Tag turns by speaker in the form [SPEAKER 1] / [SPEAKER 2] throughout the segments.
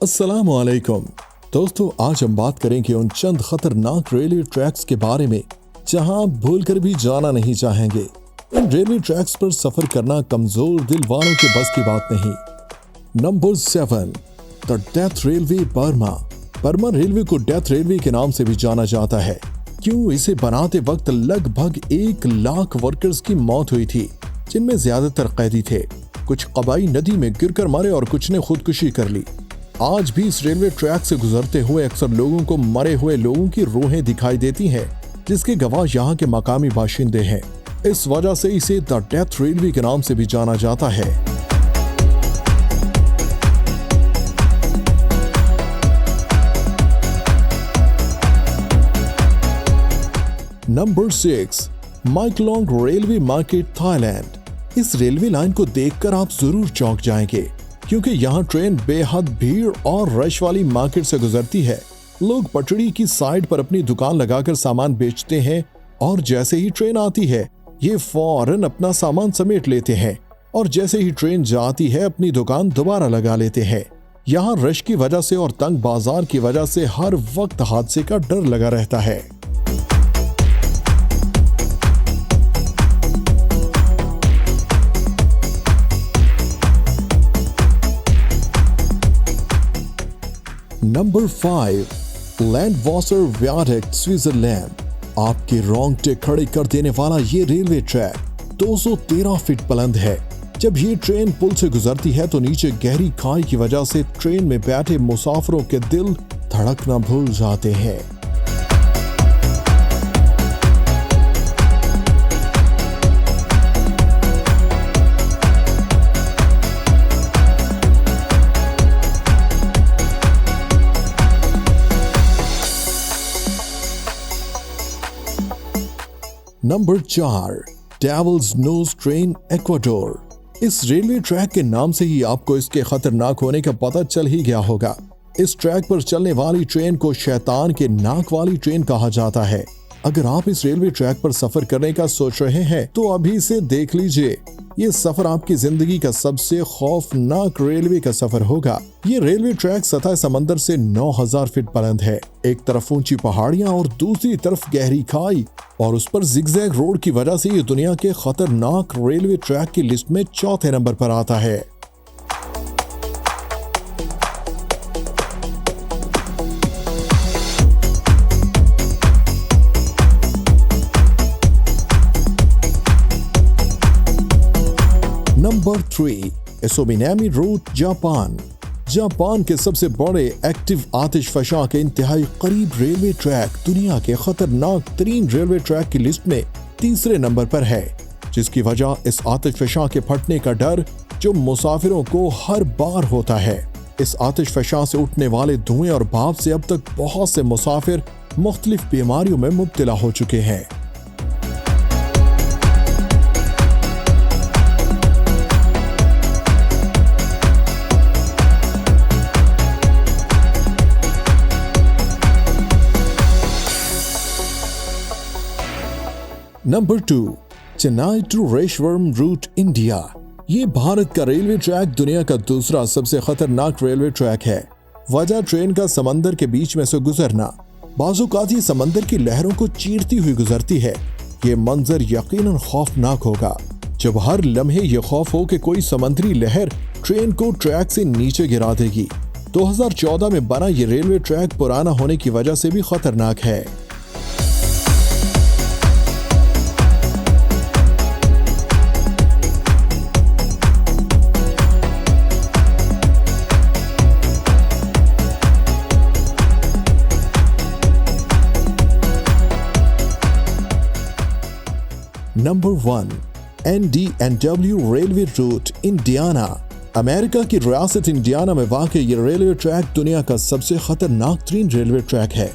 [SPEAKER 1] अस्सलाम वालेकुम दोस्तों, आज हम बात करेंगे उन चंद खतरनाक रेलवे ट्रैक्स के बारे में जहां आप भूलकर भी जाना नहीं चाहेंगे। इन रेलवे ट्रैक्स पर सफर करना कमजोर दिल वालों के बस की बात नहीं। Number 7, the death railway Burma. Burma railway को डेथ रेलवे के नाम से भी जाना जाता है। क्यों? इसे बनाते वक्त लगभग 1 लाख वर्कर्स की मौत हुई थी, जिनमें ज्यादातर कैदी थे। कुछ कबाई नदी में गिरकर मरे और कुछ ने खुदकुशी कर ली। आज भी इस रेलवे ट्रैक से गुजरते हुए अक्सर लोगों को मरे हुए लोगों की रूहें दिखाई देती हैं, जिसके गवाह यहाँ के मकामी बाशिंदे हैं। इस वजह से इसे द डेथ रेलवे के नाम से भी जाना जाता है। Number 6, Maeklong railway market, Thailand. इस रेलवे लाइन को देखकर आप जरूर चौंक जाएंगे, क्योंकि यहाँ ट्रेन बेहद भीड़ और रश वाली मार्केट से गुजरती है। लोग पटड़ी की साइड पर अपनी दुकान लगाकर सामान बेचते हैं और जैसे ही ट्रेन आती है ये फौरन अपना सामान समेट लेते हैं और जैसे ही ट्रेन जाती है अपनी दुकान दोबारा लगा लेते हैं। यहाँ रश की वजह से और तंग बाजार की वजह से हर वक्त हादसे का डर लगा रहता है। Number 5, Landwasser viaduct, Switzerland. आपके रोंगटे खड़े कर देने वाला ये रेलवे ट्रैक 213 फीट बुलंद है। जब ये ट्रेन पुल से गुजरती है तो नीचे गहरी खाई की वजह से ट्रेन में बैठे मुसाफिरों के दिल धड़कना भूल जाते हैं। Number 4, devil's nose train, Ecuador. इस रेलवे ट्रैक के नाम से ही आपको इसके खतरनाक होने का पता चल ही गया होगा। इस ट्रैक पर चलने वाली ट्रेन को शैतान के नाक वाली ट्रेन कहा जाता है। अगर आप इस रेलवे ट्रैक पर सफर करने का सोच रहे हैं तो अभी से देख लीजिए, ये सफर आपकी जिंदगी का सबसे खौफनाक रेलवे का सफर होगा। ये रेलवे ट्रैक सतह समंदर से 9000 फीट बुलंद है। एक तरफ ऊंची पहाड़ियां और दूसरी तरफ गहरी खाई और उस पर जिगजैग रोड की वजह से ये दुनिया के खतरनाक रेलवे ट्रैक की लिस्ट में 4थे नंबर पर आता है। Number 3, Asominami route, Japan. Japan के सबसे बड़े एक्टिव आतिशफशा के इंतहाई करीब रेलवे ट्रैक दुनिया के खतरनाक तरीन रेलवे ट्रैक की लिस्ट में 3रे नंबर पर है, जिसकी वजह इस आतिशफशा के फटने का डर जो मुसाफिरों को हर बार होता है। इस आतिशफशा से उठने वाले धुएं और भाप से अब तक बहुत से मुसाफिर मुख्तलिफ बीमारियों में मुब्तला हो चुके हैं। Number 2, Chennai to Rameswaram route, India. ये भारत का रेलवे ट्रैक दुनिया का दूसरा सबसे खतरनाक रेलवे ट्रैक है। वजह ट्रेन का समंदर के बीच में से गुजरना। बाज़-औक़ात ये समंदर की लहरों को चीरती हुई गुजरती है। ये मंजर यकीनन खौफनाक होगा जब हर लम्हे ये खौफ हो कि कोई समुद्री लहर ट्रेन को ट्रैक से नीचे गिरा देगी। 2014 में बना ये रेलवे ट्रैक पुराना होने की वजह से भी खतरनाक है। Number 1, NDNW railway route, Indiana. America की रियासत इंडियाना में वाक़ ये रेलवे ट्रैक दुनिया का सबसे खतरनाक तरीन रेलवे ट्रैक है।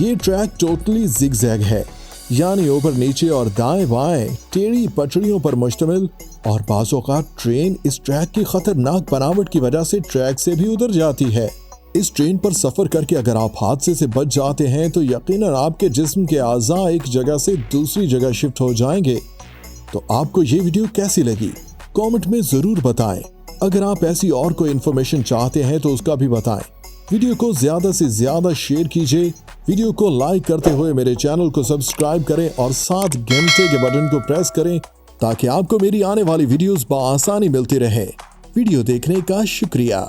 [SPEAKER 1] ये ट्रैक टोटली जिगजैग है, यानी ऊपर नीचे और दाएं बाएं टेढ़ी पटरियों पर मुश्तमिल, और बाज़-औक़ात ट्रेन इस ट्रैक की खतरनाक बनावट की वजह से ट्रैक से भी उतर जाती है। इस ट्रेन पर सफर करके अगर आप हादसे से बच जाते हैं तो यकीनन आपके जिस्म के आज़ा एक जगह से दूसरी जगह शिफ्ट हो जाएंगे। तो आपको ये वीडियो कैसी लगी कमेंट में जरूर बताएं। अगर आप ऐसी और कोई इन्फॉर्मेशन चाहते हैं तो उसका भी बताएं। वीडियो को ज्यादा से ज्यादा शेयर कीजिए, वीडियो को लाइक करते हुए मेरे चैनल को सब्सक्राइब करें और साथ घंटे के बटन को प्रेस करें ताकि आपको मेरी आने वाली वीडियोस बआसानी मिलती रहे। वीडियो देखने का शुक्रिया।